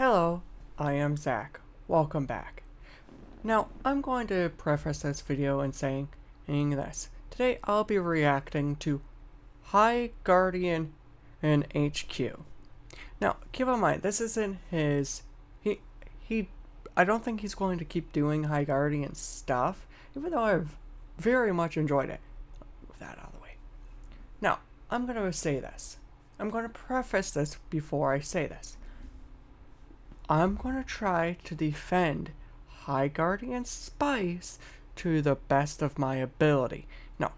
Hello, I am Zach. Welcome back. Now, I'm going to preface this video in saying this. Today, I'll be reacting to High Guardian in HQ. Now, keep in mind, this isn't his... I don't think he's going to keep doing High Guardian stuff, even though I've very much enjoyed it. Move that out of the way. Now, I'm going to say this. I'm going to preface this before I say this. I'm going to try to defend High Guardian Spice to the best of my ability. Now,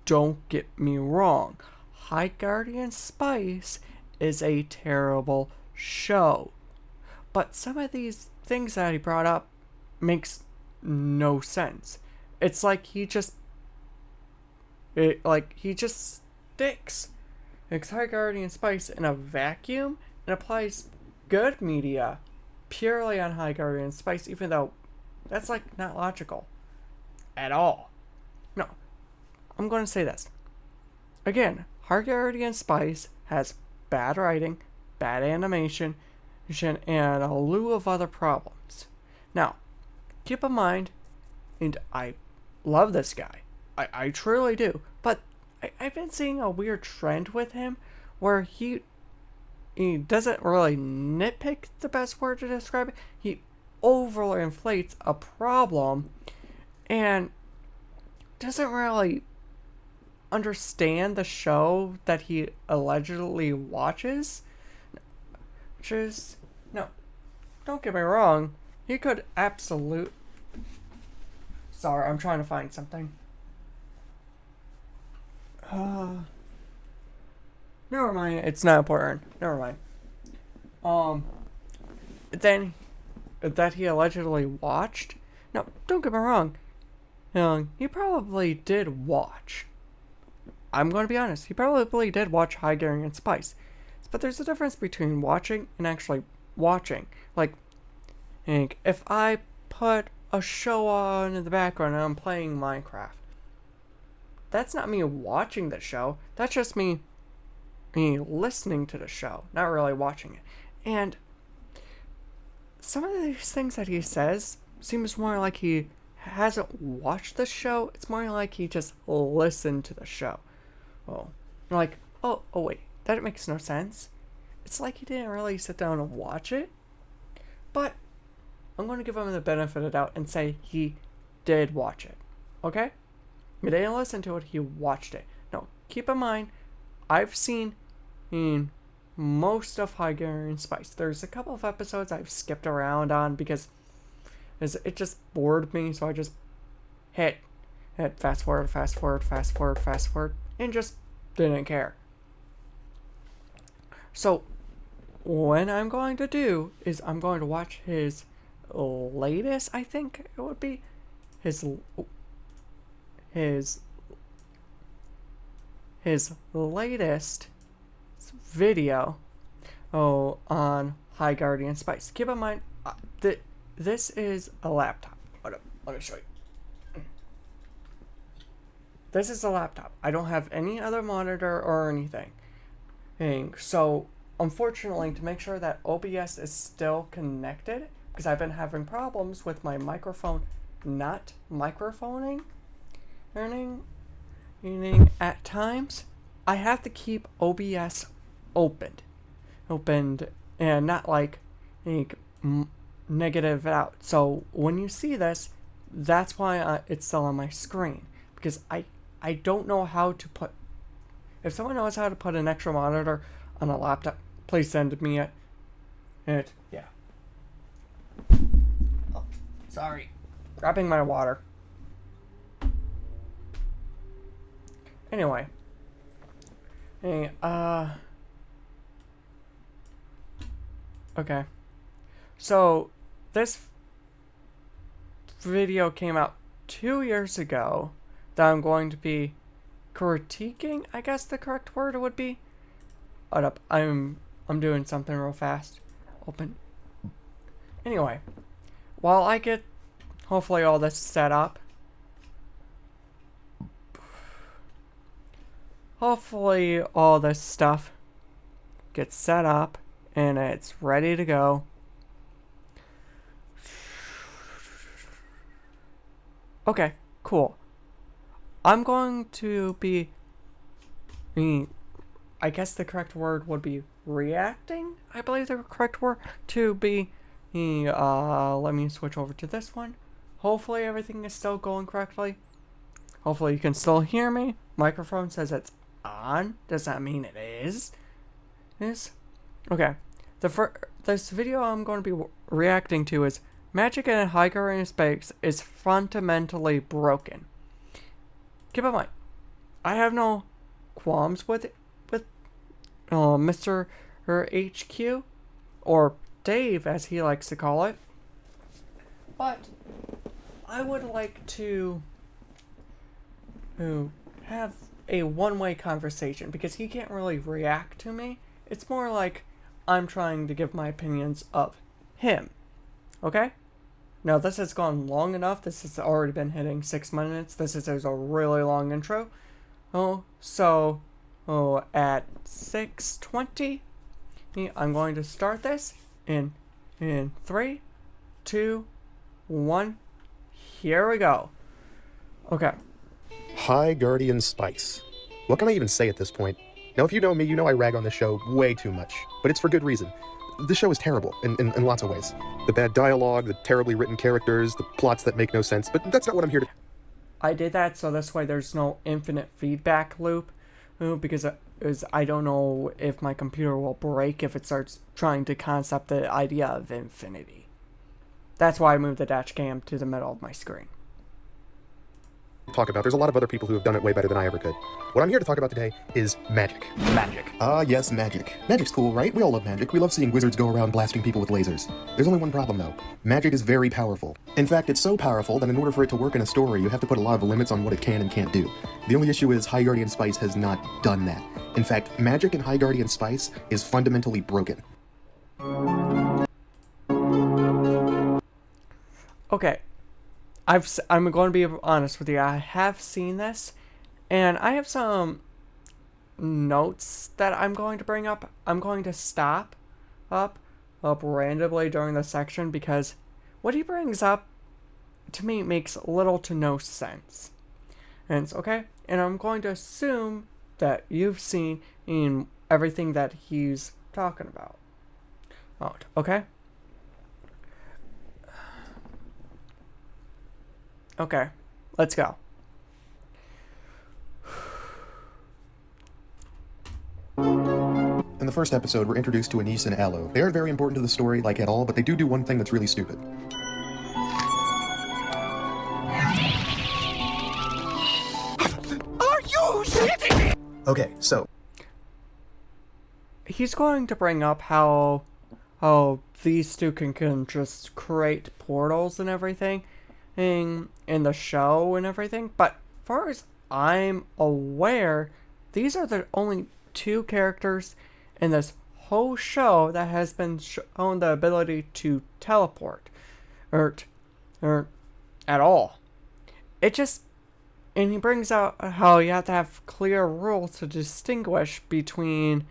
don't get me wrong. High Guardian Spice is a terrible show. But some of these things that he brought up makes no sense. It's like he just sticks High Guardian Spice in a vacuum and applies good media purely on High Guardian Spice, even though that's like not logical at all. No, I'm going to say this again. High Guardian Spice has bad writing, bad animation, and a slew of other problems. Now, keep in mind, and I love this guy. I truly do. But I've been seeing a weird trend with him where he doesn't really nitpick, the best word to describe it. He overly inflates a problem and doesn't really understand the show that he allegedly watches. Which is, no, don't get me wrong, he could Sorry, I'm trying to find something. Never mind, it's not important. Never mind. Then, that he allegedly watched? No, don't get me wrong. He probably did watch. I'm going to be honest, he probably did watch High Guardian Spice. But there's a difference between watching and actually watching. Like, if I put a show on in the background and I'm playing Minecraft, that's not me watching the show. That's just me listening to the show, not really watching it. And some of these things that he says seems more like he hasn't watched the show. It's more like he just listened to the show. Oh, like, oh wait, that makes no sense. It's like he didn't really sit down and watch it. But I'm going to give him the benefit of the doubt and say he did watch it. Okay? He didn't listen to it, he watched it. Now, keep in mind, I've seen most of High Guardian Spice. There's a couple of episodes I've skipped around on because it just bored me, so I just hit fast forward, and just didn't care. So, what I'm going to do is I'm going to watch his latest, I think it would be, his latest video on High Guardian Spice. Keep in mind, this is a laptop. Hold up, let me show you. This is a laptop. I don't have any other monitor or anything. So, unfortunately, to make sure that OBS is still connected, because I've been having problems with my microphone not microphoning, at times, I have to keep OBS opened, and not like negative out. So when you see this, that's why it's still on my screen, because I don't know how to put. If someone knows how to put an extra monitor on a laptop, please send me it. Yeah. Oh, sorry. Grabbing my water. Anyway. Hey, okay. So, this video came out 2 years ago that I'm going to be critiquing, I guess the correct word would be. Hold up, I'm doing something real fast. Open. Anyway, while I get hopefully all this set up, hopefully all this stuff gets set up and it's ready to go, Okay, cool. I'm going to be, I guess the correct word would be reacting. I believe the correct word to be, let me switch over to this one. Hopefully everything is still going correctly. Hopefully you can still hear me. Microphone says it's on. Does that mean it is? Okay. This video I'm going to be reacting to is Magic in High Guardian Space is fundamentally broken. Keep in mind, I have no qualms with Mr. HQ, or Dave as he likes to call it, but I would like to have a one-way conversation because he can't really react to me. It's more like I'm trying to give my opinions of him. Okay? Now this has gone long enough. This has already been hitting 6 minutes. This is a really long intro. At 6:20, I'm going to start this in 3, 2, 1. Here we go. Okay. High Guardian Spice. What can I even say at this point? Now, if you know me, you know I rag on this show way too much, but it's for good reason. This show is terrible in lots of ways. The bad dialogue, the terribly written characters, the plots that make no sense, but that's not what I'm here to... I did that so this way there's no infinite feedback loop, because I don't know if my computer will break if it starts trying to concept the idea of infinity. That's why I moved the dash cam to the middle of my screen. talk about. There's a lot of other people who have done it way better than I ever could. What I'm here to talk about today is magic. Magic. Yes, magic. Magic's cool, right? We all love magic. We love seeing wizards go around blasting people with lasers. There's only one problem, though. Magic is very powerful. In fact, it's so powerful that in order for it to work in a story, you have to put a lot of limits on what it can and can't do. The only issue is High Guardian Spice has not done that. In fact, magic in High Guardian Spice is fundamentally broken. Okay. I'm going to be honest with you. I have seen this, and I have some notes that I'm going to bring up. I'm going to stop randomly during the section because what he brings up to me makes little to no sense. And it's okay. And I'm going to assume that you've seen in everything that he's talking about. Okay? Okay, let's go. In the first episode, we're introduced to Anise and Aloe. They aren't very important to the story, like at all, but they do one thing that's really stupid. Are you shitting me? Okay, so... He's going to bring up how these two can just create portals and everything in the show and everything, but as far as I'm aware, these are the only two characters in this whole show that has been shown the ability to teleport or at all. And he brings out how you have to have clear rules to distinguish between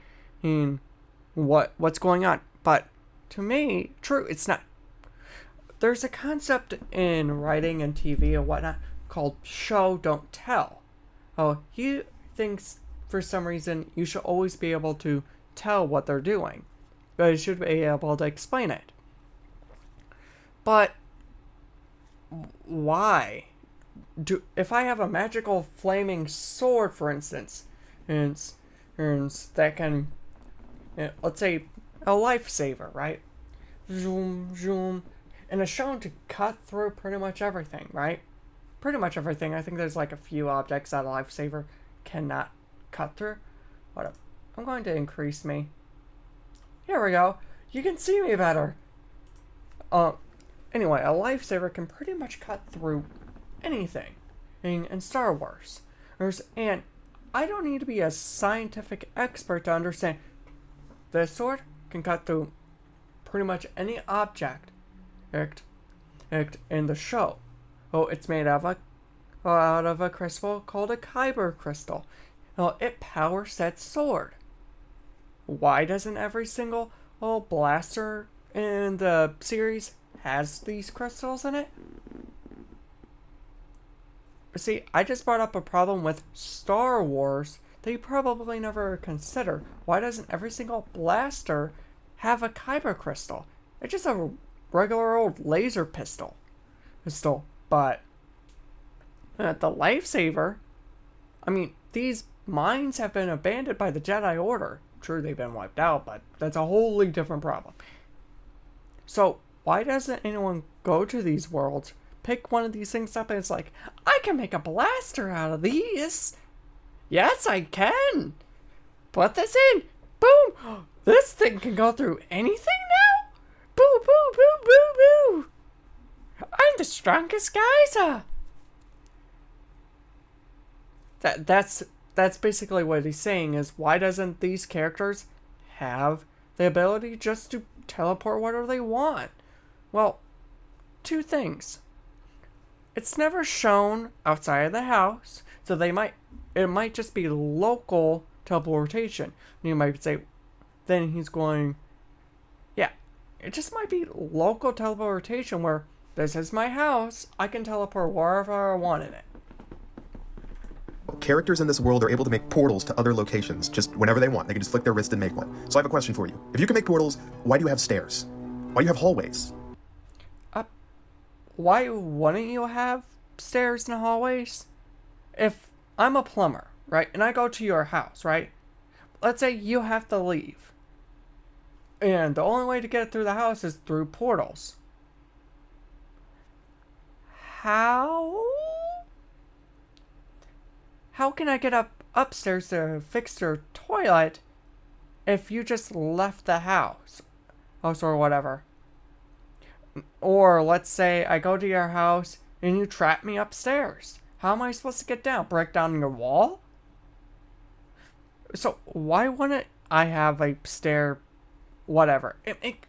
what's going on, but to me, true, it's not. There's a concept in writing and TV and whatnot called show, don't tell. He thinks for some reason you should always be able to tell what they're doing, but you should be able to explain it. But why? If I have a magical flaming sword, for instance, and that can, let's say, a lifesaver, right? Zoom, zoom. And it's shown to cut through pretty much everything, right? Pretty much everything. I think there's like a few objects that a lifesaver cannot cut through. Hold up. I'm going to increase me. Here we go. You can see me better. Anyway, a lifesaver can pretty much cut through anything in Star Wars. And I don't need to be a scientific expert to understand this sword can cut through pretty much any object in the show. It's made out of a crystal called a Kyber crystal. It powers that sword. Why doesn't every single blaster in the series has these crystals in it? See, I just brought up a problem with Star Wars that you probably never considered. Why doesn't every single blaster have a kyber crystal? It's just a regular old laser pistol. But the lifesaver, I mean, these mines have been abandoned by the Jedi Order. True, they've been wiped out, but that's a wholly different problem. So, why doesn't anyone go to these worlds, pick one of these things up, and it's like, I can make a blaster out of these? Yes, I can! Put this in! Boom! This thing can go through anything now? Boo, boo, boo, boo, boo! I'm the strongest geyser! That's basically what he's saying, is why doesn't these characters have the ability just to teleport whatever they want? Well, two things. It's never shown outside of the house, so it might just be local teleportation. And you might say, then he's going, yeah, it just might be local teleportation where this is my house, I can teleport wherever I want in it. Characters in this world are able to make portals to other locations just whenever they want. They can just flick their wrist and make one. So I have a question for you. If you can make portals, why do you have stairs? Why do you have hallways? Why wouldn't you have stairs and hallways? If I'm a plumber, right, and I go to your house, right? Let's say you have to leave. And the only way to get through the house is through portals. How can I get upstairs to fix your toilet if you just left the house or whatever? Or let's say I go to your house and you trap me upstairs. How am I supposed to get down? Break down your wall? So why wouldn't I have a stair? Whatever. It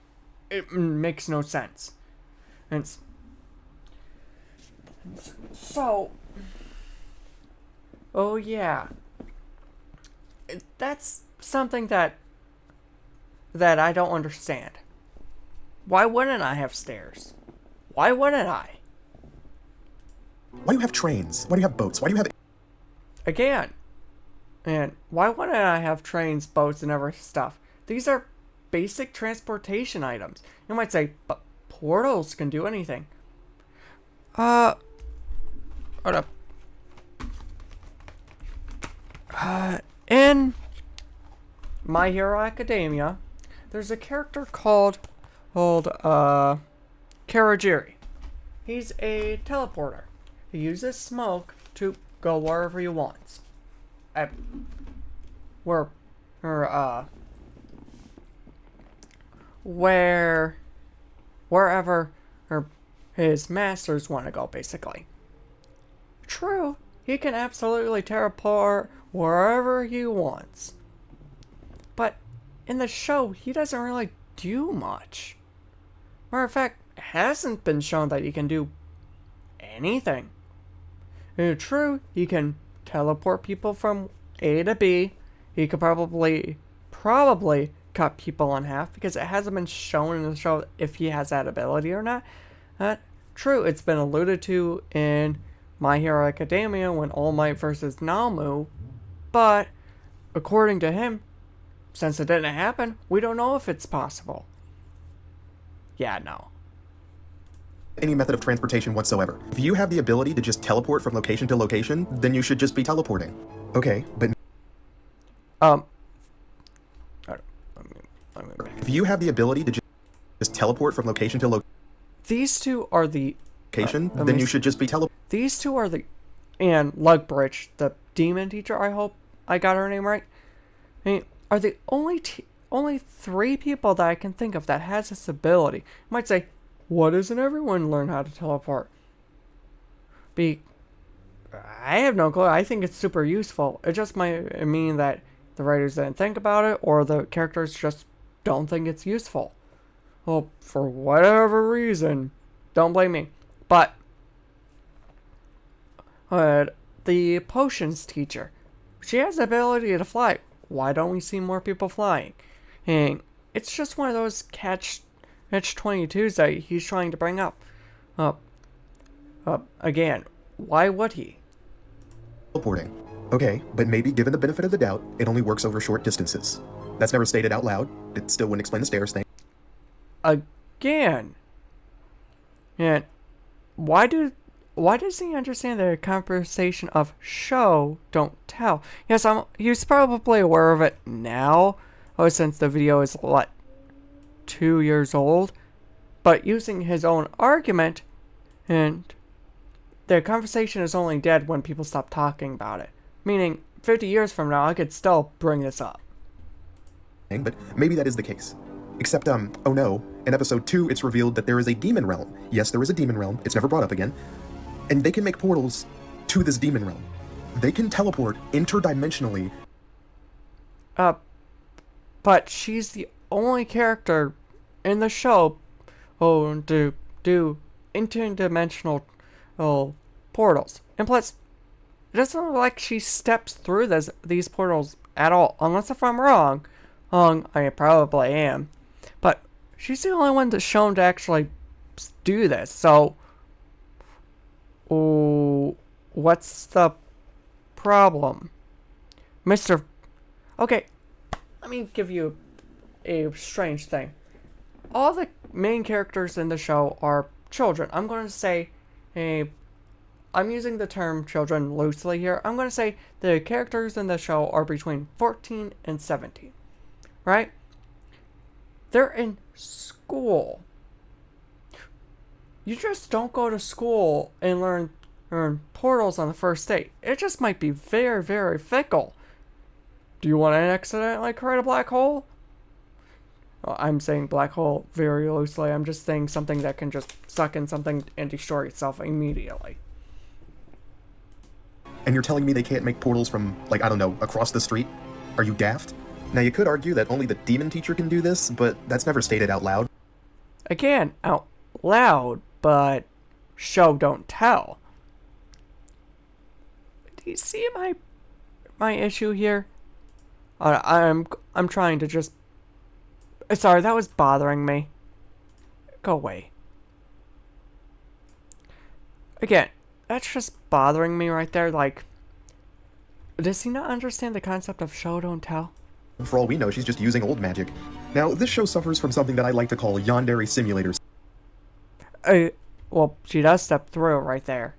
makes no sense. And so, oh yeah, that's something that I don't understand. Why wouldn't I have stairs? Why wouldn't I? Why do you have trains? Why do you have boats? Why do you have... Again, and why wouldn't I have trains, boats, and other stuff? These are basic transportation items. You might say, but portals can do anything. Hold up. In My Hero Academia, there's a character called Karajiri. He's a teleporter. He uses smoke to go wherever he wants. Wherever his masters want to go, basically. True, he can absolutely teleport wherever he wants. But in the show, he doesn't really do much. Matter of fact, it hasn't been shown that he can do anything. True, he can teleport people from A to B. He could probably cut people in half, because it hasn't been shown in the show if he has that ability or not. True, it's been alluded to in My Hero Academia when All Might versus Namu, but according to him, since it didn't happen, we don't know if it's possible. Yeah, no. Any method of transportation whatsoever. If you have the ability to just teleport from location to location, then you should just be teleporting. Okay, but... If you have the ability to just teleport from location to location... These two are the... then you should just be teleporting. These two are the... And Lugbridge, the demon teacher, I hope I got her name right, are the only three people that I can think of that has this ability. You might say, why doesn't everyone learn how to teleport? I have no clue. I think it's super useful. It just might mean that the writers didn't think about it, or the characters just don't think it's useful. Well, for whatever reason, don't blame me. But the potions teacher, she has the ability to fly. Why don't we see more people flying? And it's just one of those catch-22s that he's trying to bring up. Again, why would he? Teleporting. Okay, but maybe given the benefit of the doubt, it only works over short distances. That's never stated out loud. It still wouldn't explain the stairs thing. Again. And why does he understand the conversation of show, don't tell? Yes, he's probably aware of it now, since the video is, 2 years old. But using his own argument, and the conversation is only dead when people stop talking about it. Meaning, 50 years from now, I could still bring this up. But maybe that is the case. Except, oh no, in episode 2, it's revealed that there is a demon realm. Yes, there is a demon realm. It's never brought up again. And they can make portals to this demon realm. They can teleport interdimensionally. But she's the only character in the show to do interdimensional portals. And plus, it doesn't look like she steps through these portals at all. Unless if I'm wrong, I probably am. But she's the only one that's shown to actually do this. So, what's the problem? Okay, let me give you a strange thing. All the main characters in the show are children. I'm going to say I'm using the term children loosely here. I'm going to say the characters in the show are between 14 and 17. Right? They're in school. You just don't go to school and learn portals on the first date. It just might be very, very fickle. Do you want to accidentally create a black hole? Well, I'm saying black hole very loosely. I'm just saying something that can just suck in something and destroy itself immediately. And you're telling me they can't make portals from, I don't know, across the street? Are you daft? Now, you could argue that only the demon teacher can do this, but that's never stated out loud. Again, out loud, but show don't tell. Do you see my issue here? I'm trying to just... Sorry, that was bothering me. Go away. Again, that's just bothering me right there. Does he not understand the concept of show don't tell? For all we know, she's just using old magic. Now, this show suffers from something that I like to call yandere simulator. Well, she does step through it right there.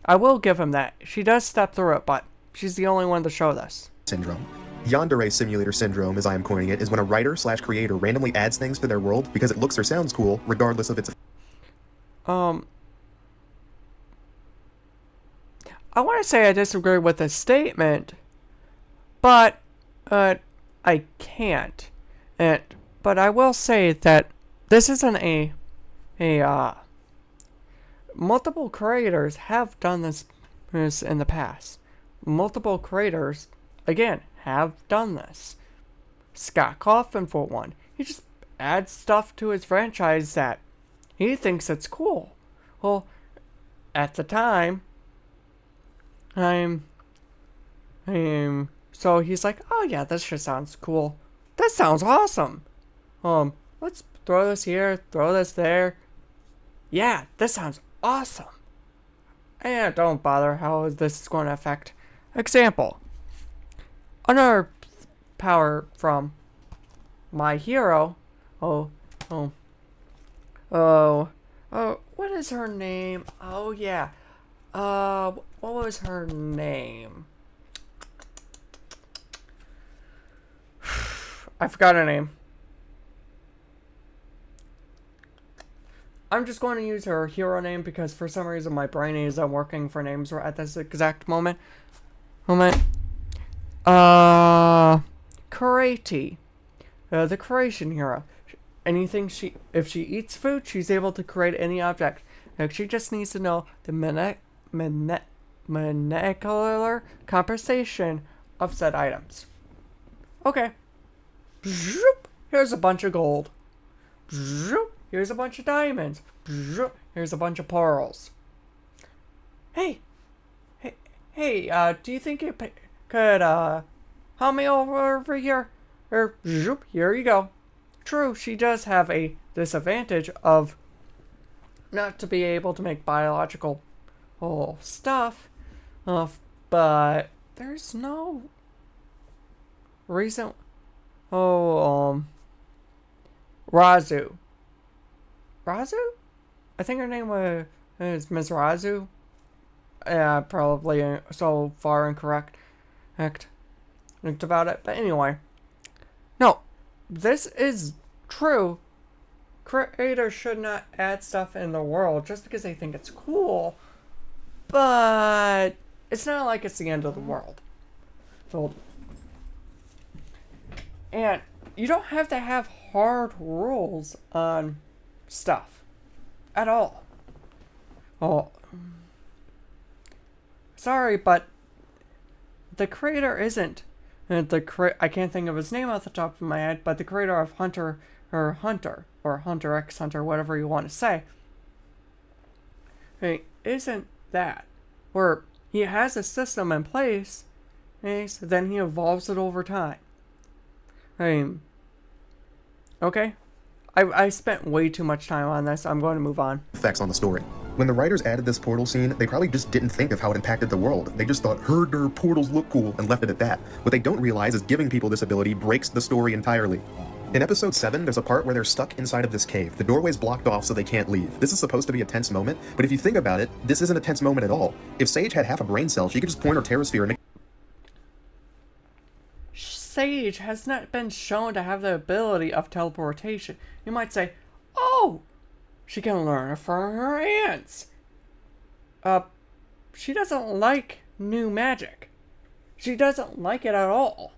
I will give him that. She does step through it, but she's the only one to show this. Syndrome. Yandere simulator syndrome, as I am coining it, is when a writer/creator randomly adds things to their world because it looks or sounds cool, regardless of its... I want to say I disagree with this statement, but I can't. But I will say that this isn't a multiple creators have done this in the past. Multiple creators, again, have done this. Scott Cawthon, for one, he just adds stuff to his franchise that he thinks it's cool. Well, at the time, so he's like, oh yeah, this just sounds cool. This sounds awesome. Let's throw this here, throw this there. Yeah, this sounds awesome. And don't bother how this is going to affect. Example. Another power from My Hero. What is her name? Oh yeah. What was her name? I forgot her name. I'm just going to use her hero name because for some reason my brain isn't working for names at this exact moment. Karate. The creation hero. If she eats food, she's able to create any object. She just needs to know the molecular composition of said items. Okay. Here's a bunch of gold. Here's a bunch of diamonds. Here's a bunch of pearls. Hey, do you think you could help me over here? Here you go. True, she does have a disadvantage of not to be able to make biological stuff but there's no reason. Oh, Razu. Razu? I think her name is Miss Razu. Yeah, probably so far incorrect about it. But anyway, no, this is true. Creators should not add stuff in the world just because they think it's cool. But it's not like it's the end of the world. So, and you don't have to have hard rules on stuff at all. Oh, sorry, but the creator isn't. I can't think of his name off the top of my head, but the creator of Hunter or Hunter x Hunter, whatever you want to say, isn't that where he has a system in place, so then he evolves it over time. Okay, I spent way too much time on this. I'm going to move on. Effects on the story. When the writers added this portal scene, they probably just didn't think of how it impacted the world. They just thought, herder, portals look cool, and left it at that. What they don't realize is giving people this ability breaks the story entirely. In episode 7, there's a part where they're stuck inside of this cave. The doorway's blocked off so they can't leave. This is supposed to be a tense moment, but if you think about it, this isn't a tense moment at all. If Sage had half a brain cell, she could just point her Terrasphere and make... Sage has not been shown to have the ability of teleportation. You might say, oh, she can learn it from her aunts. She doesn't like new magic. She doesn't like it at all.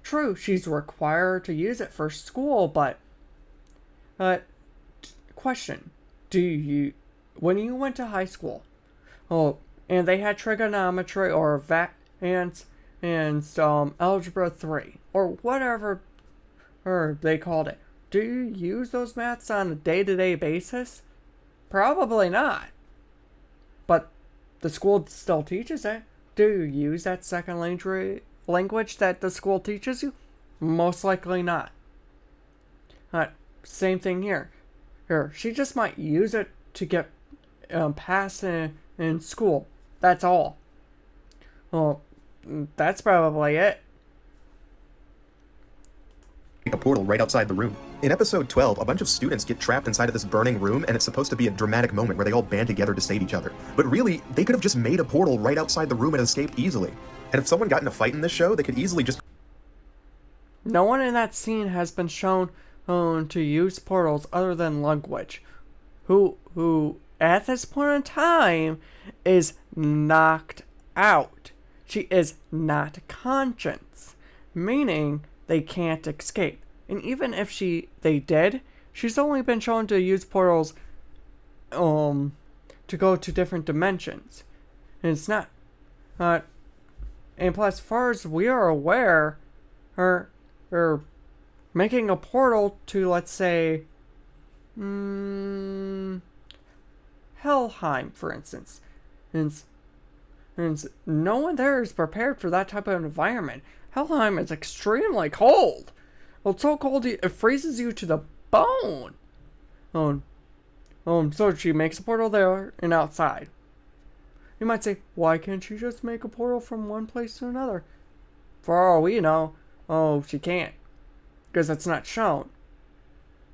True, she's required to use it for school, but question, when you went to high school, and they had trigonometry or and algebra 3 or whatever they called it, do you use those maths on a day-to-day basis? Probably not. But the school still teaches it. Do you use that second language that the school teaches you? Most likely not. Same thing here. She just might use it to get passed in school. That's all. Well, that's probably it. a portal right outside the room. In episode 12, a bunch of students get trapped inside of this burning room, and it's supposed to be a dramatic moment where they all band together to save each other. But really, they could have just made a portal right outside the room and escaped easily. And if someone got in a fight in this show, they could easily just... No one in that scene has been shown to use portals other than Lungwitch, who at this point in time is knocked out. She is not conscious, meaning they can't escape. And even if they did, she's only been shown to use portals to go to different dimensions. And it's not and plus, as far as we are aware, her making a portal to, let's say, Helheim, for instance. And no one there is prepared for that type of environment. Helheim is extremely cold. Well, it's so cold it freezes you to the bone. So she makes a portal there and outside. You might say, why can't she just make a portal from one place to another? For all we know, she can't, because it's not shown.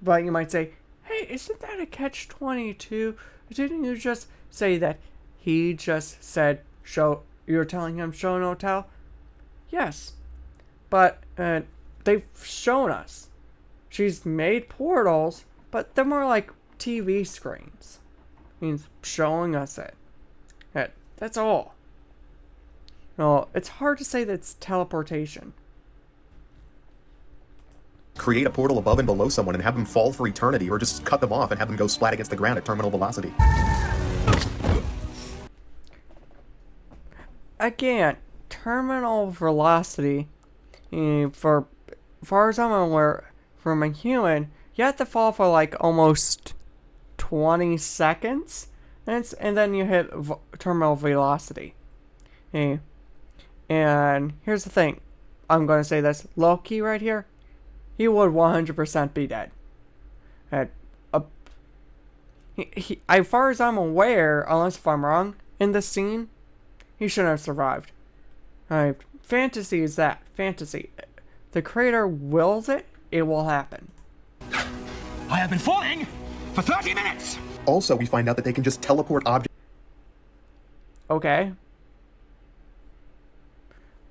But you might say, hey, isn't that a catch-22? Didn't you just say that he just said, you're telling him show no tell? Yes, but they've shown us. She's made portals, but they're more like TV screens. Means showing us it. That's all. No, it's hard to say that it's teleportation. Create a portal above and below someone and have them fall for eternity, or just cut them off and have them go splat against the ground at terminal velocity. Again, terminal velocity, for far as I'm aware, from a human, you have to fall for like almost 20 seconds, and then you hit terminal velocity. And here's the thing, I'm going to say this, Loki right here, he would 100% be dead. As far as I'm aware, unless if I'm wrong, in this scene, he shouldn't have survived. Alright, fantasy is that. Fantasy. The creator wills it, it will happen. I have been falling for 30 minutes! Also, we find out that they can just teleport objects. Okay.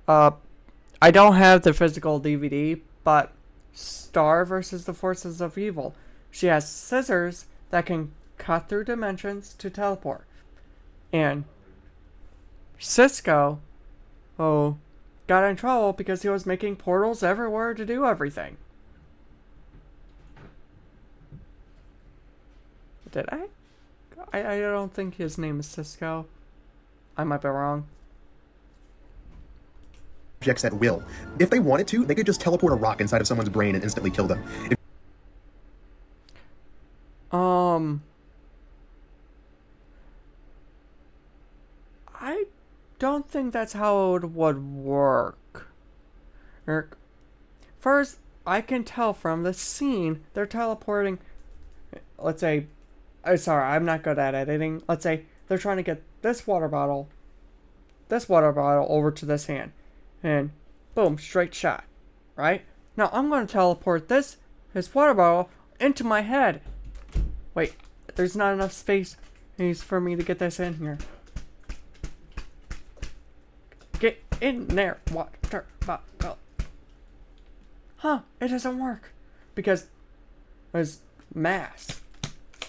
I don't have the physical DVD, but Star versus the Forces of Evil. She has scissors that can cut through dimensions to teleport. And Cisco, got in trouble because he was making portals everywhere to do everything. Did I? I don't think his name is Cisco. I might be wrong. At will. If they wanted to, they could just teleport a rock inside of someone's brain and instantly kill them. I don't think that's how it would work. First, I can tell from the scene they're teleporting. Let's say, sorry, I'm not good at editing. Let's say they're trying to get this water bottle over to this hand. And boom, straight shot, right? Now I'm going to teleport his water bottle into my head. Wait, there's not enough space for me to get this in here. Get in there, water bottle. Huh, it doesn't work. Because there's mass.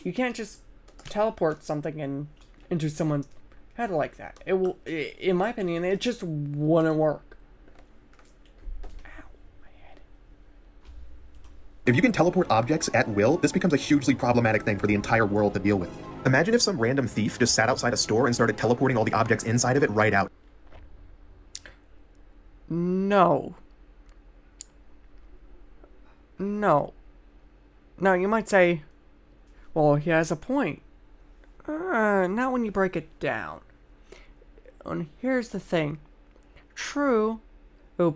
You can't just teleport something into someone's head like that. It will, in my opinion, it just wouldn't work. If you can teleport objects at will, this becomes a hugely problematic thing for the entire world to deal with. Imagine if some random thief just sat outside a store and started teleporting all the objects inside of it right out. No. Now you might say, well, he has a point. Not when you break it down. And here's the thing. True.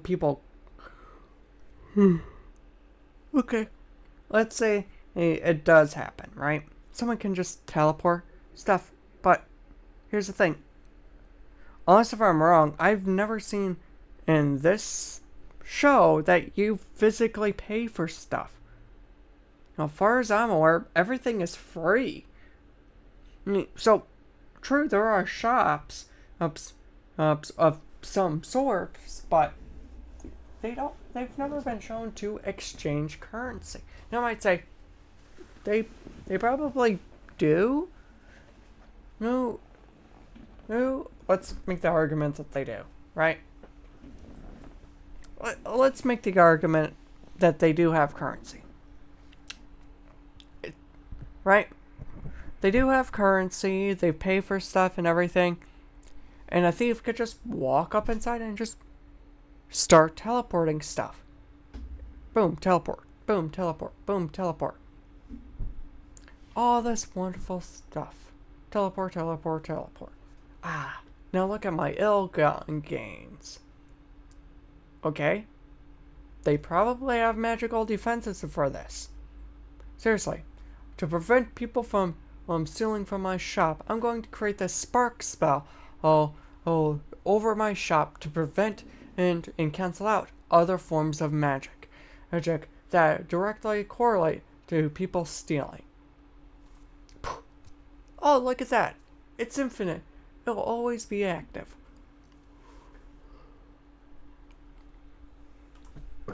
People... Okay. Let's say it does happen, right? Someone can just teleport stuff. But here's the thing. Unless if I'm wrong, I've never seen in this show that you physically pay for stuff. Now, as far as I'm aware, everything is free. So, true, there are shops of some sorts, but they've never been shown to exchange currency. Now, I might say, they probably do. No, let's make the argument that they do, right? Let's make the argument that they do have currency. Right? They do have currency, they pay for stuff and everything, and a thief could just walk up inside and just start teleporting stuff. Boom, teleport. Boom, teleport. Boom, teleport. All this wonderful stuff. Teleport, teleport, teleport. Now look at my ill-gotten gains. Okay? They probably have magical defenses for this. Seriously. To prevent people from stealing from my shop, I'm going to create this spark spell over my shop to prevent and cancel out other forms of magic that directly correlate to people stealing. Oh, look at that. It's infinite. It'll always be active.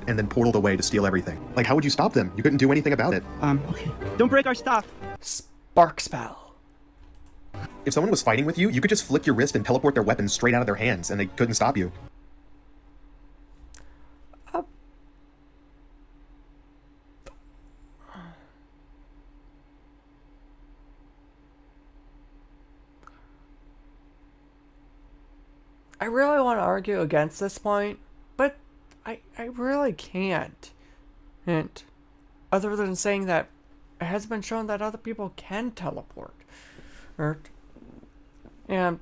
And then portaled away to steal everything. Like, how would you stop them? You couldn't do anything about it. Okay. Don't break our stuff. Spark spell. If someone was fighting with you, you could just flick your wrist and teleport their weapons straight out of their hands, and they couldn't stop you. I really want to argue against this point, but I really can't. And other than saying that it has been shown that other people can teleport. And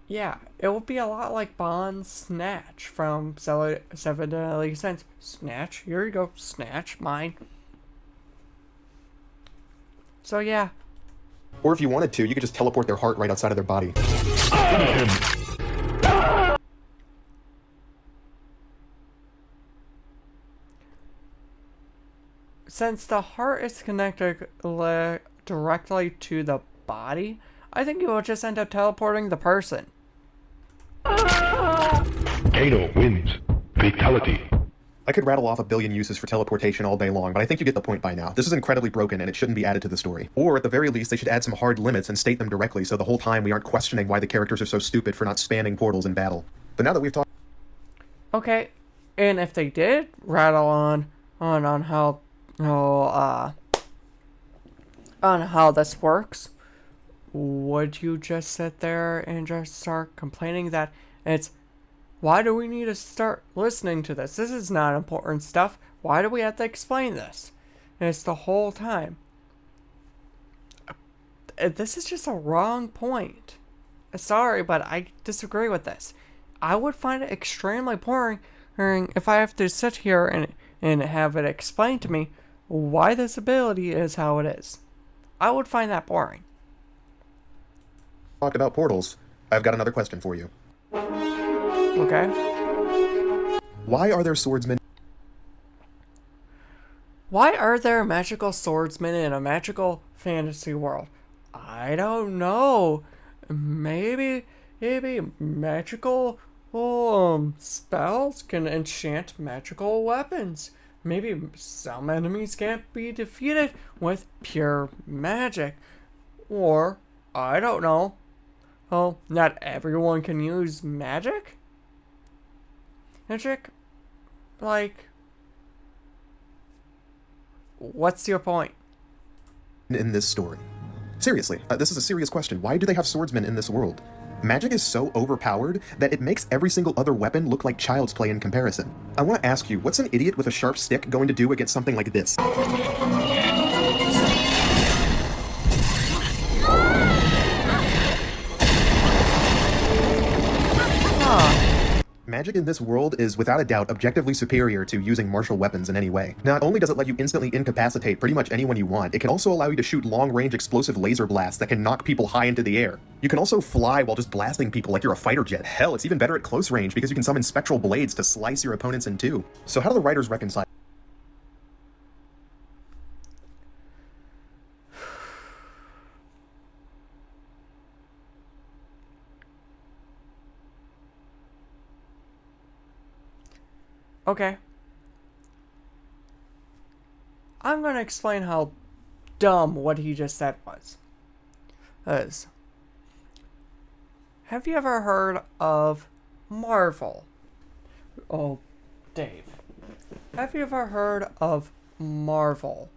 yeah, it will be a lot like Bond's Snatch from Seven Deadly Sins. Snatch, here you go, Snatch, mine. So yeah. Or if you wanted to, you could just teleport their heart right outside of their body. since the heart is connected directly to the body, I think you will just end up teleporting the person. Kano wins. Fatality. I could rattle off a billion uses for teleportation all day long, but I think you get the point by now. This is incredibly broken and it shouldn't be added to the story. Or at the very least, they should add some hard limits and state them directly so the whole time we aren't questioning why the characters are so stupid for not spanning portals in battle. But now that we've talked... Okay, and if they did rattle on how this works, would you just sit there and just start complaining that it's, why do we need to start listening to this? This is not important stuff. Why do we have to explain this? And it's the whole time. This is just a wrong point. Sorry, but I disagree with this. I would find it extremely boring if I have to sit here and have it explained to me why this ability is how it is. I would find that boring. Talked about portals, I've got another question for you. Okay? Why are there swordsmen? Why are there magical swordsmen in a magical fantasy world? I don't know. Maybe magical spells can enchant magical weapons. Maybe some enemies can't be defeated with pure magic. Or, I don't know. Oh, not everyone can use magic? Magic? Like, what's your point? In this story? Seriously, this is a serious question. Why do they have swordsmen in this world? Magic is so overpowered that it makes every single other weapon look like child's play in comparison. I want to ask you, what's an idiot with a sharp stick going to do against something like this? Magic in this world is, without a doubt, objectively superior to using martial weapons in any way. Not only does it let you instantly incapacitate pretty much anyone you want, it can also allow you to shoot long-range explosive laser blasts that can knock people high into the air. You can also fly while just blasting people like you're a fighter jet. Hell, it's even better at close range because you can summon spectral blades to slice your opponents in two. So how do the writers reconcile? Okay. I'm gonna explain how dumb what he just said was. Have you ever heard of Marvel? Oh, Dave. Have you ever heard of Marvel?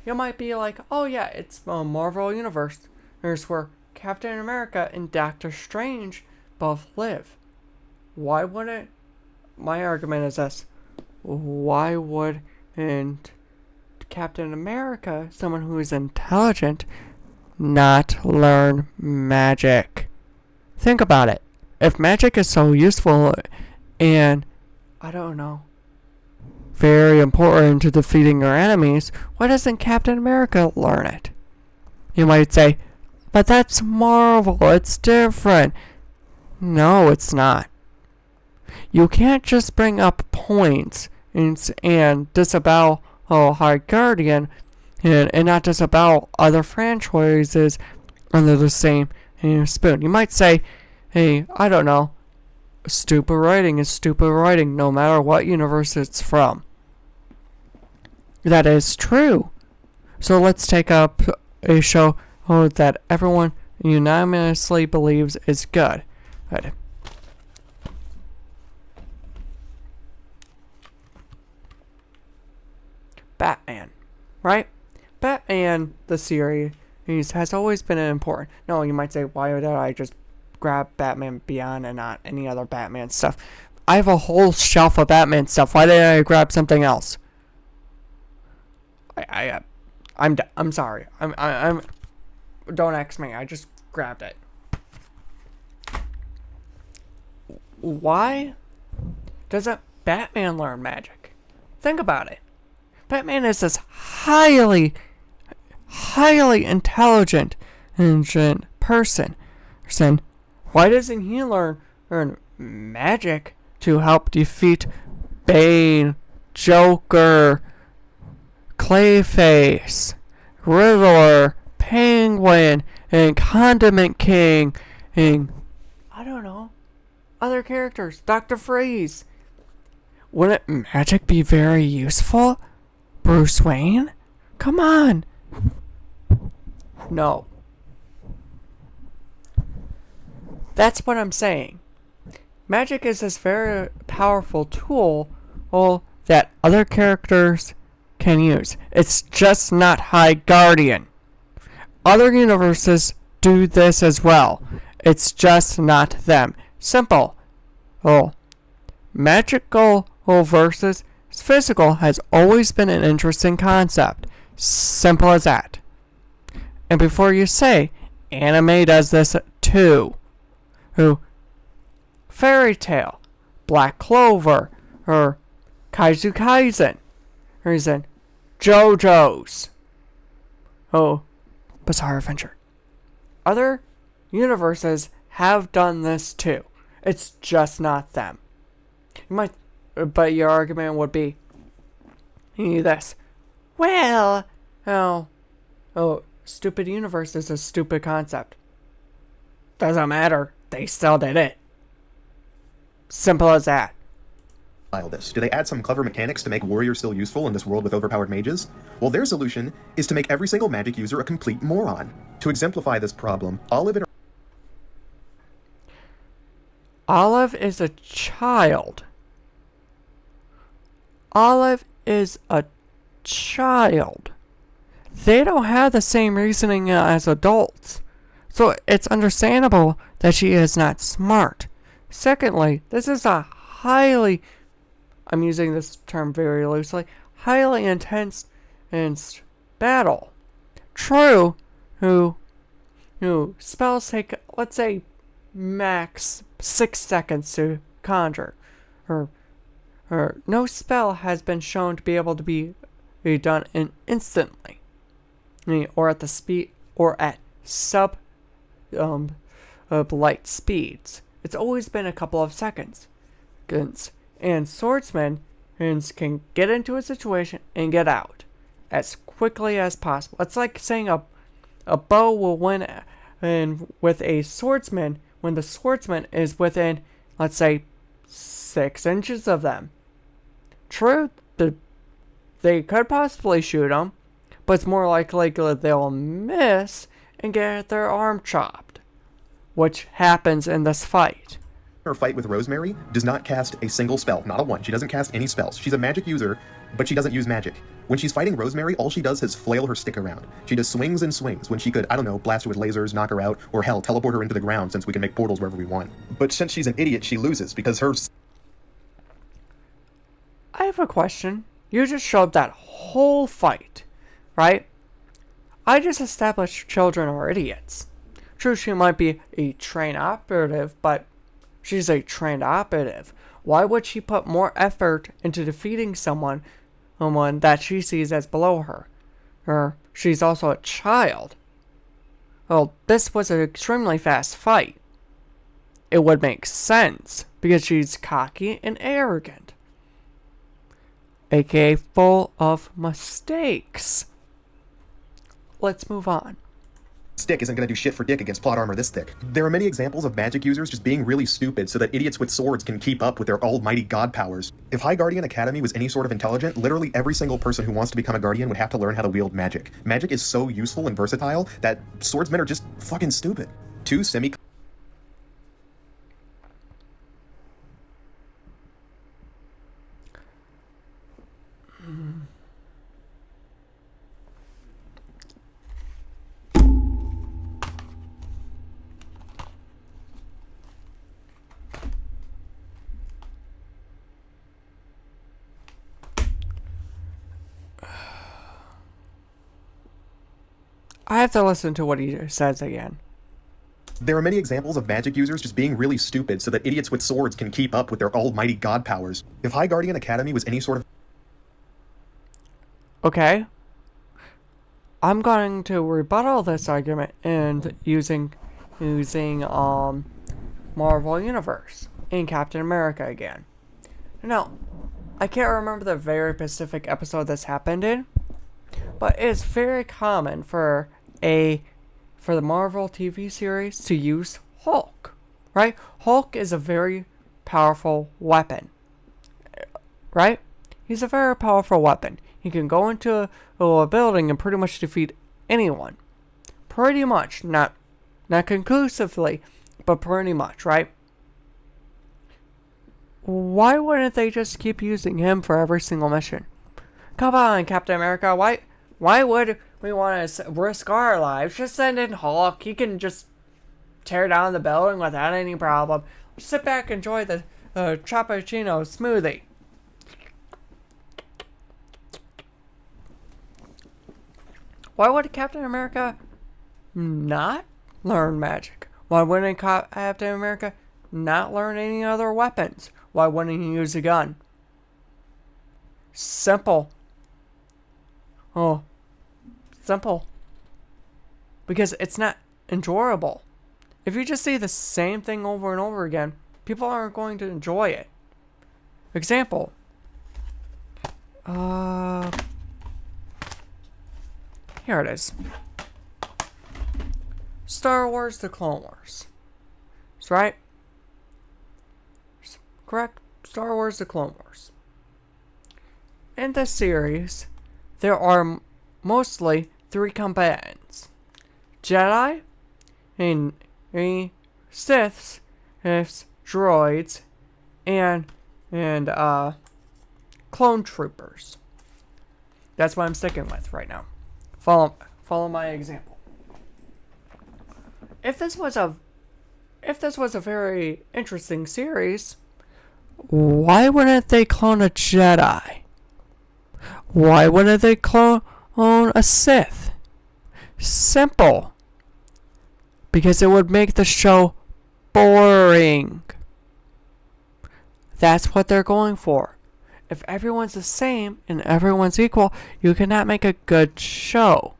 You might be like, oh yeah, it's a Marvel Universe. Here's where Captain America and Doctor Strange both live. Why wouldn't... My argument is this. Why wouldn't Captain America, someone who is intelligent, not learn magic? Think about it. If magic is so useful and, I don't know, very important to defeating your enemies, why doesn't Captain America learn it? You might say, but that's Marvel, it's different. No, it's not. You can't just bring up points and disavow High Guardian and not disavow other franchises under the same spoon. You might say, hey, I don't know, stupid writing is stupid writing no matter what universe it's from. That is true. So let's take up a show that everyone unanimously believes is good. Good. Batman, right? Batman, the series, has always been important. No, you might say, why did I just grab Batman Beyond and not any other Batman stuff? I have a whole shelf of Batman stuff. Why did I grab something else? I'm sorry. I'm. Don't ask me. I just grabbed it. Why doesn't Batman learn magic? Think about it. Batman is this highly intelligent person. Why doesn't he learn magic to help defeat Bane, Joker, Clayface, Riddler, Penguin, and Condiment King, and I don't know, other characters, Dr. Freeze. Wouldn't magic be very useful? Bruce Wayne? Come on! No. That's what I'm saying. Magic is this very powerful tool that other characters can use. It's just not High Guardian. Other universes do this as well. It's just not them. Simple. Magical versus physical has always been an interesting concept. Simple as that. And before you say, anime does this too. Fairy Tail, Black Clover, or Kaiju Kaisen, or even JoJo's. Bizarre Adventure. Other universes have done this too. It's just not them. But your argument would be this. Well, stupid universe is a stupid concept. Doesn't matter. They still did it. Simple as that. This. Do they add some clever mechanics to make warriors still useful in this world with overpowered mages? Well, their solution is to make every single magic user a complete moron. To exemplify this problem, Olive is a child. Olive is a child. They don't have the same reasoning as adults. So it's understandable that she is not smart. Secondly, this is a highly, I'm using this term very loosely, highly intense battle. True, who spells take, let's say, max 6 seconds to conjure. Or no spell has been shown to be able to be done instantly. Or at the speed, or at light speeds. It's always been a couple of seconds. And swordsmen can get into a situation and get out as quickly as possible. It's like saying a bow will win with a swordsman when the swordsman is within, let's say, 6 inches of them. True, they could possibly shoot them, but it's more likely that they'll miss and get their arm chopped, which happens in this fight. her fight with Rosemary does not cast a single spell, not a one. She doesn't cast any spells. She's a magic user, but she doesn't use magic. When she's fighting Rosemary, all she does is flail her stick around. She just swings and swings when she could, I don't know, blast her with lasers, knock her out, or hell, teleport her into the ground since we can make portals wherever we want. But since she's an idiot, she loses because her... I have a question. You just showed that whole fight, right? I just established children are idiots. True, she might be a trained operative, but she's a trained operative. Why would she put more effort into defeating someone that she sees as below her? Or she's also a child. Well, this was an extremely fast fight. It would make sense, because she's cocky and arrogant. AKA full of mistakes. Let's move on. Stick isn't going to do shit for Dick against plot armor this thick. There are many examples of magic users just being really stupid so that idiots with swords can keep up with their almighty god powers. If High Guardian Academy was any sort of intelligent, literally every single person who wants to become a guardian would have to learn how to wield magic. Magic is so useful and versatile that swordsmen are just fucking stupid. Two semi... I have to listen to what he says again. There are many examples of magic users just being really stupid so that idiots with swords can keep up with their almighty god powers. If High Guardian Academy was any sort of... Okay. I'm going to rebuttal this argument and using Marvel Universe in Captain America again. Now, I can't remember the very specific episode this happened in, But it's very common for the Marvel TV series to use Hulk, right? Hulk is a very powerful weapon, right? He's a very powerful weapon. He can go into a building and pretty much defeat anyone. Pretty much, not conclusively, but pretty much, right? Why wouldn't they just keep using him for every single mission? Come on, Captain America. Why would we want to risk our lives? Just send in Hulk. He can just tear down the building without any problem. Sit back, enjoy the cappuccino smoothie. Why would Captain America not learn magic? Why wouldn't Captain America not learn any other weapons? Why wouldn't he use a gun? Simple. Oh, simple. Because it's not enjoyable. If you just see the same thing over and over again, people aren't going to enjoy it. Example. Here it is. Star Wars: The Clone Wars. That's right. Correct? Star Wars: The Clone Wars. In this series, there are mostly 3 combatants. Jedi, and Siths, droids, and clone troopers. That's what I'm sticking with right now. Follow my example. If this was a very interesting series, why wouldn't they clone a Jedi? Why wouldn't they clone a Sith? Simple. Because it would make the show boring. That's what they're going for. If everyone's the same and everyone's equal, you cannot make a good show.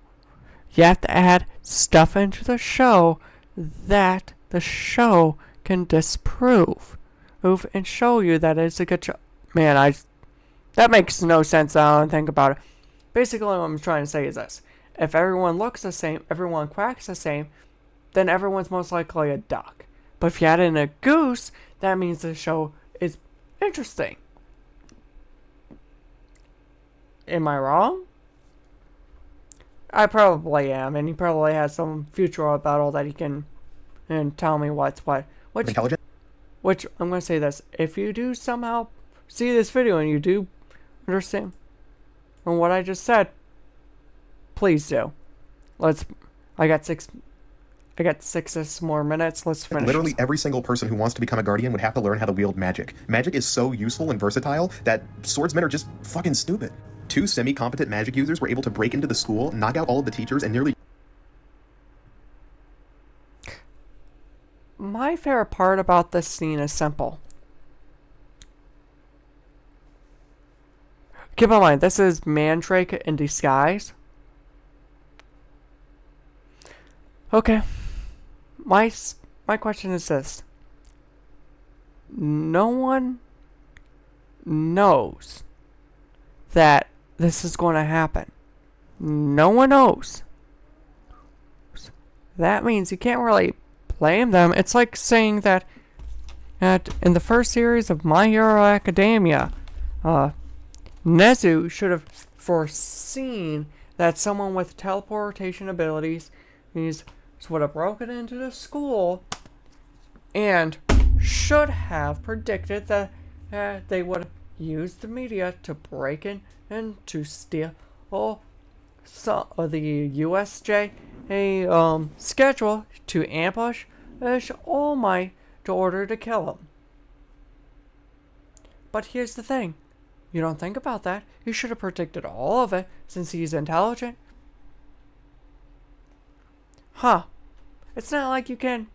You have to add stuff into the show that the show can disprove. And show you that it's a good show. Man, that makes no sense now and think about it. Basically, what I'm trying to say is this. If everyone looks the same, everyone quacks the same, then everyone's most likely a duck. But if you add in a goose, that means the show is interesting. Am I wrong? I probably am, and he probably has some future rebuttal that he can tell me what's what. Intelligent? Which, I'm going to say this. If you do somehow see this video and you do understand from what I just said, please do. I got six more minutes. Let's finish. Literally every single person who wants to become a guardian would have to learn how to wield magic. Magic is so useful and versatile that swordsmen are just fucking stupid. 2 semi-competent magic users were able to break into the school, knock out all of the teachers, and nearly... My favorite part about this scene is simple. Keep in mind, this is Mandrake in disguise. Okay. My question is this. No one knows that this is going to happen. No one knows. That means you can't really blame them. It's like saying that in the first series of My Hero Academia, Nezu should have foreseen that someone with teleportation abilities would have broken into the school and should have predicted that they would use the media to break in and to steal some of the USJ schedule to ambush All Might to order to kill him. But here's the thing. You don't think about that. You should have predicted all of it since he's intelligent. Huh. It's not like you can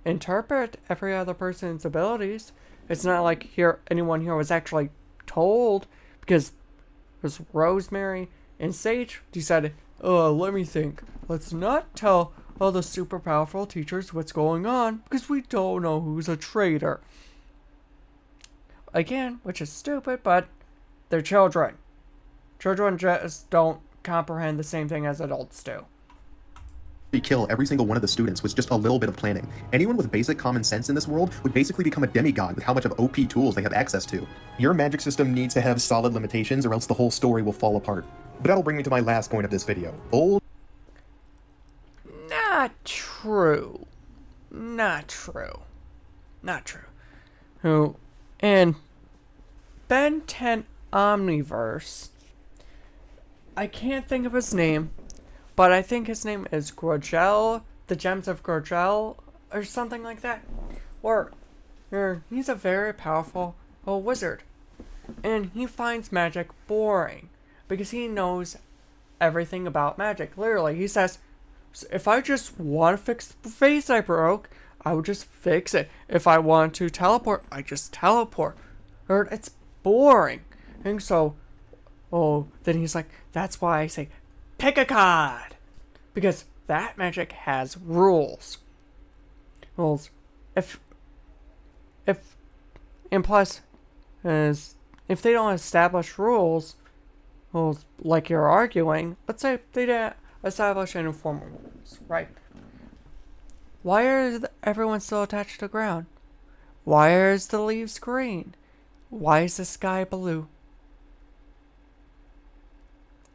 interpret every other person's abilities. It's not like anyone here was actually told, because it was Rosemary and Sage decided, let me think. Let's not tell all the super powerful teachers what's going on because we don't know who's a traitor. Again, which is stupid, but they're children. Children just don't comprehend the same thing as adults do. Kill every single one of the students with just a little bit of planning. Anyone with basic common sense in this world would basically become a demigod with how much of OP tools they have access to. Your magic system needs to have solid limitations or else the whole story will fall apart. But that'll bring me to my last point of this video. Not true. Not true. Not true. Who, in Ben 10 Omniverse, I can't think of his name, but I think his name is Grogel, the Gems of Grogel, or something like that. Or he's a very powerful wizard, and he finds magic boring because he knows everything about magic. Literally, he says, if I just want to fix the vase I broke, I would just fix it. If I want to teleport, I just teleport. Or it's boring. And so, then he's like, that's why I say, pick a card. Because that magic has rules. Rules. And plus, if they don't establish rules, like you're arguing, let's say they didn't establish any formal rules, right? Why is everyone still attached to the ground? Why is the leaves green? Why is the sky blue?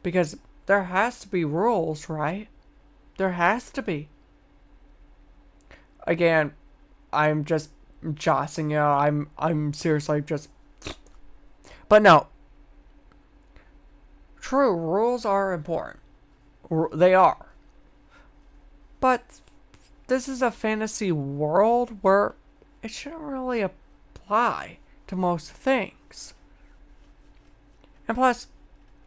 Because there has to be rules, right? There has to be. Again, I'm just jossing you. I'm seriously just. But no. True, rules are important. They are. But this is a fantasy world where it shouldn't really apply to most things. And plus,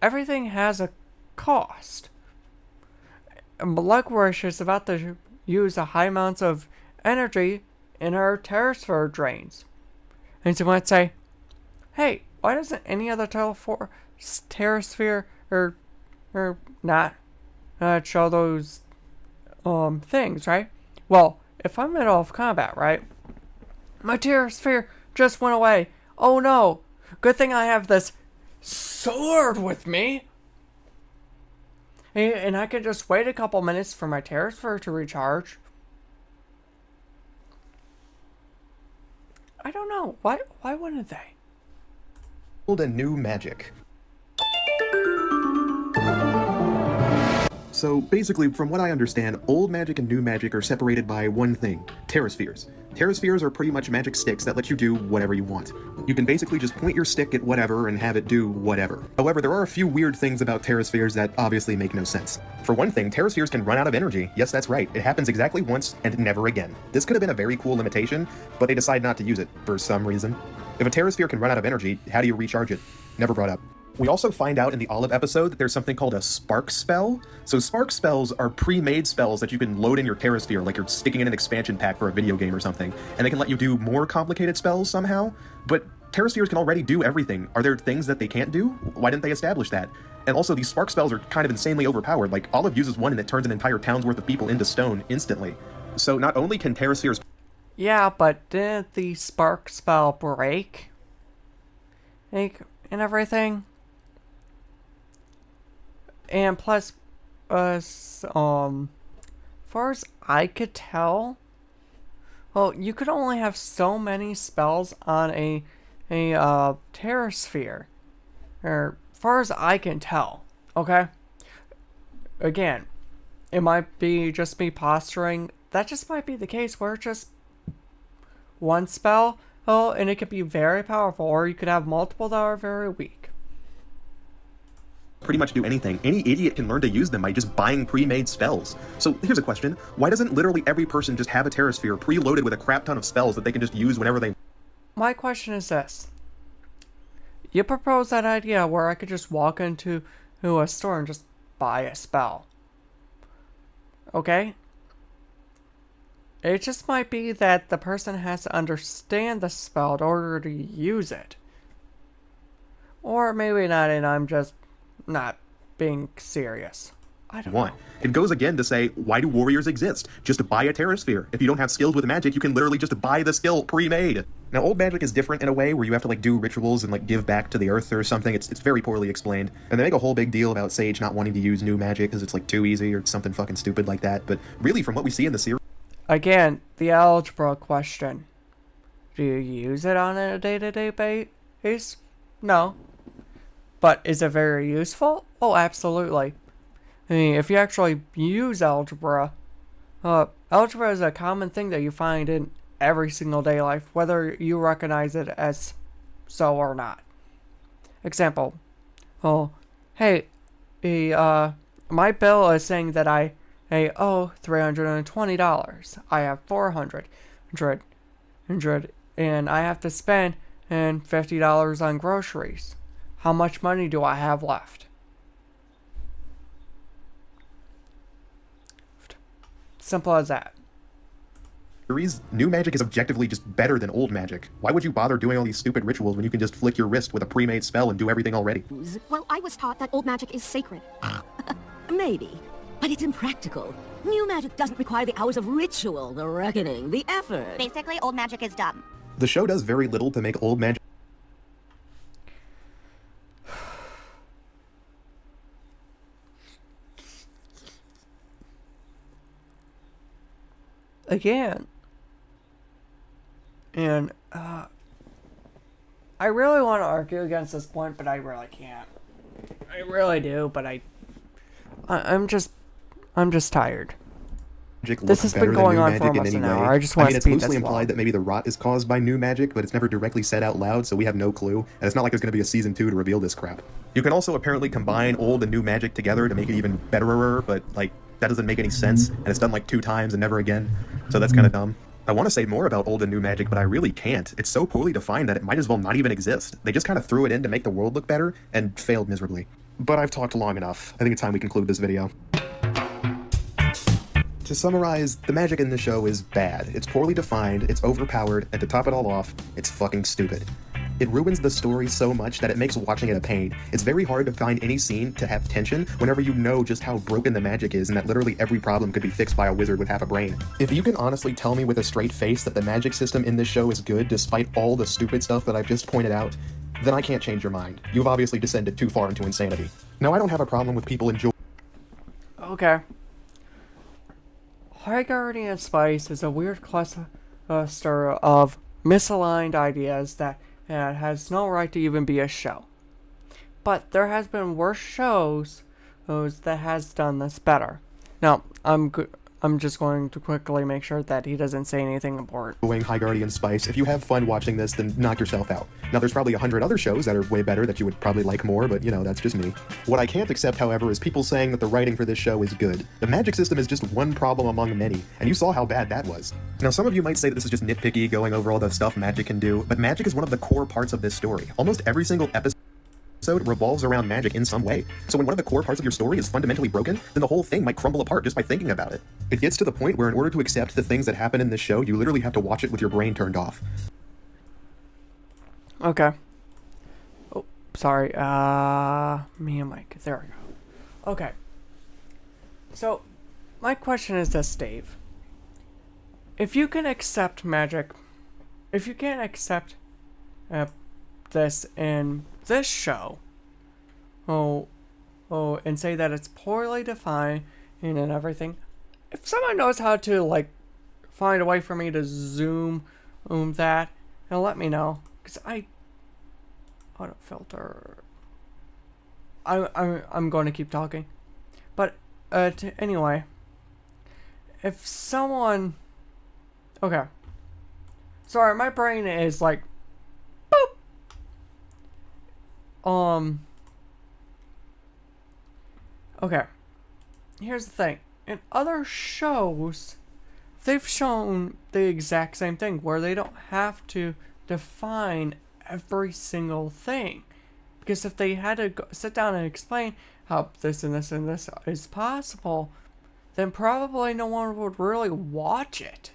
everything has a cost. And Bloodrush is about to use a high amounts of energy in her Terrasphere drains. And so you might say, hey, why doesn't any other Terrasphere or not show those things, right? Well, if I'm in the middle of combat, right? My Terrasphere just went away. Oh no! Good thing I have this sword with me. And I can just wait a couple minutes for my Terrasphere to recharge. I don't know. Why wouldn't they? Old and new magic. So basically, from what I understand, old magic and new magic are separated by one thing: Terraspheres. Terraspheres are pretty much magic sticks that let you do whatever you want. You can basically just point your stick at whatever and have it do whatever. However, there are a few weird things about Terraspheres that obviously make no sense. For one thing, Terraspheres can run out of energy. Yes, that's right. It happens exactly once and never again. This could have been a very cool limitation, but they decide not to use it for some reason. If a Terrasphere can run out of energy, how do you recharge it? Never brought up. We also find out in the Olive episode that there's something called a spark spell. So spark spells are pre-made spells that you can load in your Terrasphere, like you're sticking in an expansion pack for a video game or something, and they can let you do more complicated spells somehow. But Terraspheres can already do everything. Are there things that they can't do? Why didn't they establish that? And also, these spark spells are kind of insanely overpowered. Like, Olive uses one and it turns an entire town's worth of people into stone instantly. So not only can Terraspheres... Yeah, but didn't the spark spell break? Like, and everything? And plus, far as I could tell, well, you could only have so many spells on a Terrasphere, or far as I can tell. Okay. Again, it might be just me posturing. That just might be the case where it's just one spell. Oh, and it could be very powerful, or you could have multiple that are very weak. Pretty much do anything. Any idiot can learn to use them by just buying pre-made spells. So here's a question. Why doesn't literally every person just have a Terrasphere preloaded with a crap ton of spells that they can just use whenever they... My question is this. You propose that idea where I could just walk into a store and just buy a spell. Okay? It just might be that the person has to understand the spell in order to use it. Or maybe not, and I'm just not being serious. I don't want. know. It goes again to say, why do warriors exist? Just to buy a Terra Sphere. If you don't have skills with magic, you can literally just buy the skill pre-made. Now, old magic is different in a way where you have to, like, do rituals and, like, give back to the earth or something. It's very poorly explained. And they make a whole big deal about Sage not wanting to use new magic because it's, like, too easy or something fucking stupid like that. But really, from what we see in the series... Again, the algebra question. Do you use it on a day-to-day basis? No. But is it very useful? Oh, absolutely. I mean, if you actually use algebra, algebra is a common thing that you find in every single day life, whether you recognize it as so or not. Example. Oh, hey, my bill is saying that I owe $320. I have $400, and I have to spend $50 on groceries. How much money do I have left? Simple as that. New magic is objectively just better than old magic. Why would you bother doing all these stupid rituals when you can just flick your wrist with a pre-made spell and do everything already? Well, I was taught that old magic is sacred. Maybe, but it's impractical. New magic doesn't require the hours of ritual, the reckoning, the effort. Basically, old magic is dumb. The show does very little to make old magic Again. And, I really want to argue against this point, but I really can't. I really do, but I'm just tired. magic This looks has better been than going new on magic for in almost any an way. hour. I just want to it's speed loosely this implied along. that maybe the rot is caused by new magic, but it's never directly said out loud, so we have no clue. And it's not like there's going to be a season 2 to reveal this crap. You can also apparently combine old and new magic together to make it even betterer, but like that doesn't make any sense, and it's done like 2 times and never again. So that's kind of dumb. I want to say more about old and new magic, but I really can't. It's so poorly defined that it might as well not even exist. They just kind of threw it in to make the world look better, and failed miserably. But I've talked long enough. I think it's time we conclude this video. To summarize, the magic in the show is bad. It's poorly defined, it's overpowered, and to top it all off, it's fucking stupid. It ruins the story so much that it makes watching it a pain. It's very hard to find any scene to have tension whenever you know just how broken the magic is and that literally every problem could be fixed by a wizard with half a brain. If you can honestly tell me with a straight face that the magic system in this show is good despite all the stupid stuff that I've just pointed out, then I can't change your mind. You've obviously descended too far into insanity. Now, I don't have a problem with people enjoying... Okay. High Guardian Spice is a weird cluster of misaligned ideas that has no right to even be a show. But there has been worse shows that has done this better. Now, I'm just going to quickly make sure that he doesn't say anything important. High Guardian Spice. If you have fun watching this, then knock yourself out. Now, there's probably 100 other shows that are way better that you would probably like more, but, you know, that's just me. What I can't accept, however, is people saying that the writing for this show is good. The magic system is just one problem among many, and you saw how bad that was. Now, some of you might say that this is just nitpicky, going over all the stuff magic can do, but magic is one of the core parts of this story. Almost every single episode revolves around magic in some way. So when one of the core parts of your story is fundamentally broken, then the whole thing might crumble apart just by thinking about it. It gets to the point where in order to accept the things that happen in this show, you literally have to watch it with your brain turned off. Okay. Oh, sorry. Me and Mike. There we go. Okay. So, my question is this, Dave. If you can accept magic, if you can't accept this in this show, and say that it's poorly defined and everything, if someone knows how to, like, find a way for me to zoom that, and let me know, because auto filter. I'm going to keep talking, but anyway, if someone, okay, sorry, my brain is like, boop. Okay, here's the thing. In other shows, they've shown the exact same thing, where they don't have to define every single thing. Because if they had to sit down and explain how this and this and this is possible, then probably no one would really watch it.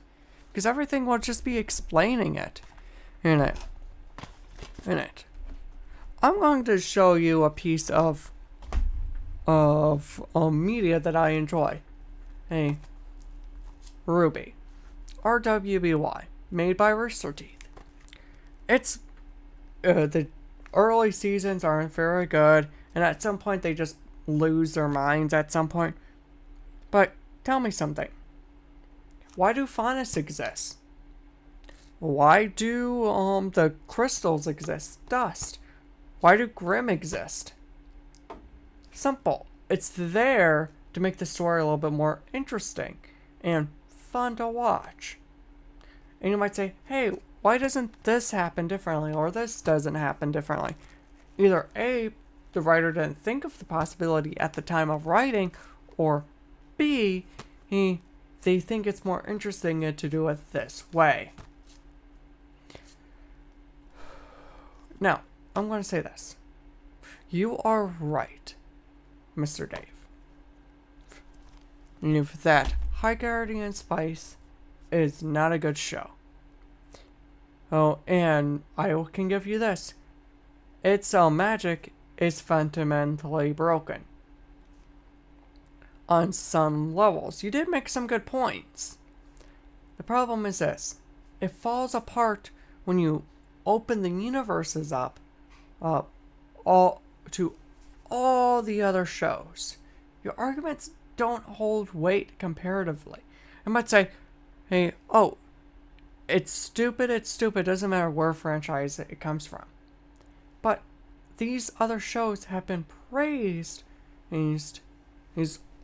Because everything would just be explaining it. In it. I'm going to show you a piece of of media that I enjoy. Hey, RWBY. RWBY. Made by Rooster Teeth. It's... the early seasons aren't very good, and at some point they just lose their minds at some point. But tell me something. Why do Faunus exist? Why do the crystals exist? Dust. Why do Grimm exist? Simple. It's there to make the story a little bit more interesting and fun to watch. And you might say, hey, why doesn't this happen differently, or this doesn't happen differently? Either A, the writer didn't think of the possibility at the time of writing, or B, they think it's more interesting to do it this way. Now, I'm going to say this. You are right, Mr. Dave. If that High Guardian Spice is not a good show. Oh, and I can give you this. Its magic is fundamentally broken. On some levels. You did make some good points. The problem is this. It falls apart when you open the universes up all the other shows. Your arguments don't hold weight comparatively. I might say, hey, oh, it's stupid, doesn't matter where franchise it comes from. But these other shows have been praised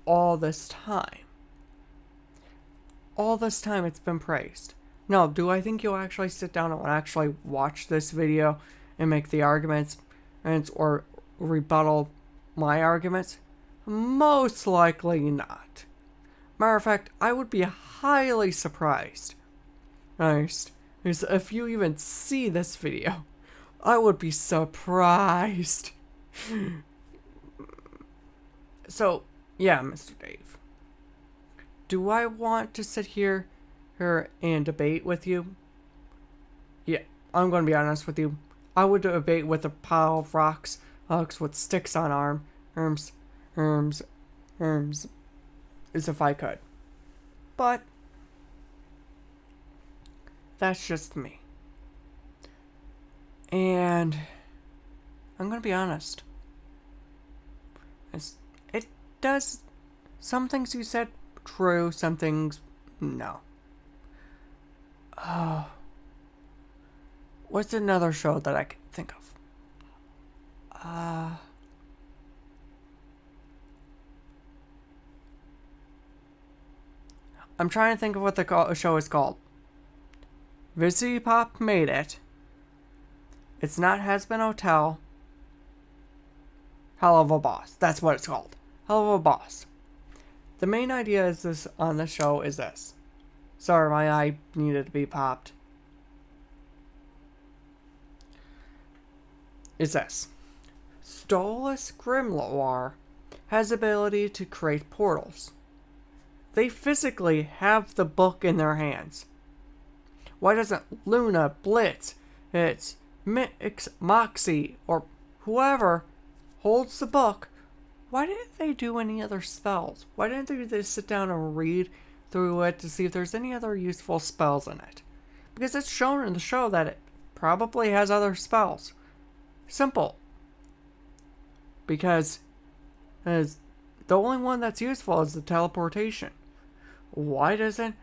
all this time. All this time it's been praised. Now, do I think you'll actually sit down and actually watch this video and make the arguments or rebuttal my arguments? Most likely not. Matter of fact, I would be highly surprised. If you even see this video, I would be surprised. So, yeah, Mr. Dave. Do I want to sit here and debate with you? Yeah, I'm going to be honest with you. I would debate with a pile of rocks with sticks on arms, as if I could. But that's just me. And I'm going to be honest. It does... Some things you said, true. Some things, no. What's another show that I can think of? I'm trying to think of what the show is called. VisiPop made it. It's not Hazbin Hotel. Hell of a Boss. That's what it's called. Hell of a Boss. The main idea is this on the show is this. Sorry, my eye needed to be popped. Is this. Stolas Grimoire has the ability to create portals. They physically have the book in their hands. Why doesn't Luna, Blitz, it's Moxie, or whoever holds the book, why didn't they do any other spells? Why didn't they just sit down and read through it to see if there's any other useful spells in it? Because it's shown in the show that it probably has other spells. Simple. Because the only one that's useful is the teleportation. Why doesn't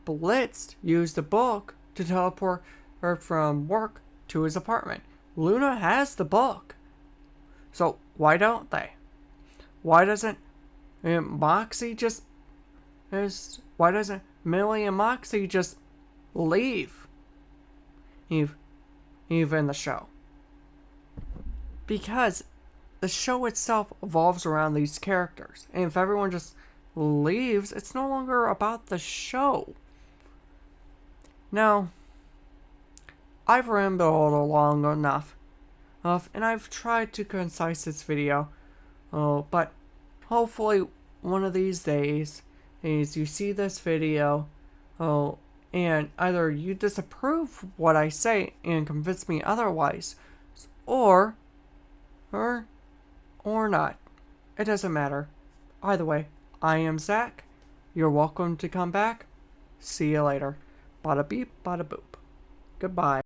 Blitz use the book to teleport her from work to his apartment? Luna has the book. So why don't they? Why doesn't Moxie just... Why doesn't Millie and Moxie just leave? Eve in the show. Because the show itself evolves around these characters. And if everyone just leaves, it's no longer about the show. Now, I've rambled along enough, and I've tried to concise this video, but hopefully one of these days is you see this video, and either you disapprove what I say and convince me otherwise, or not. It doesn't matter. Either way, I am Zach. You're welcome to come back. See you later. Bada beep, bada boop. Goodbye.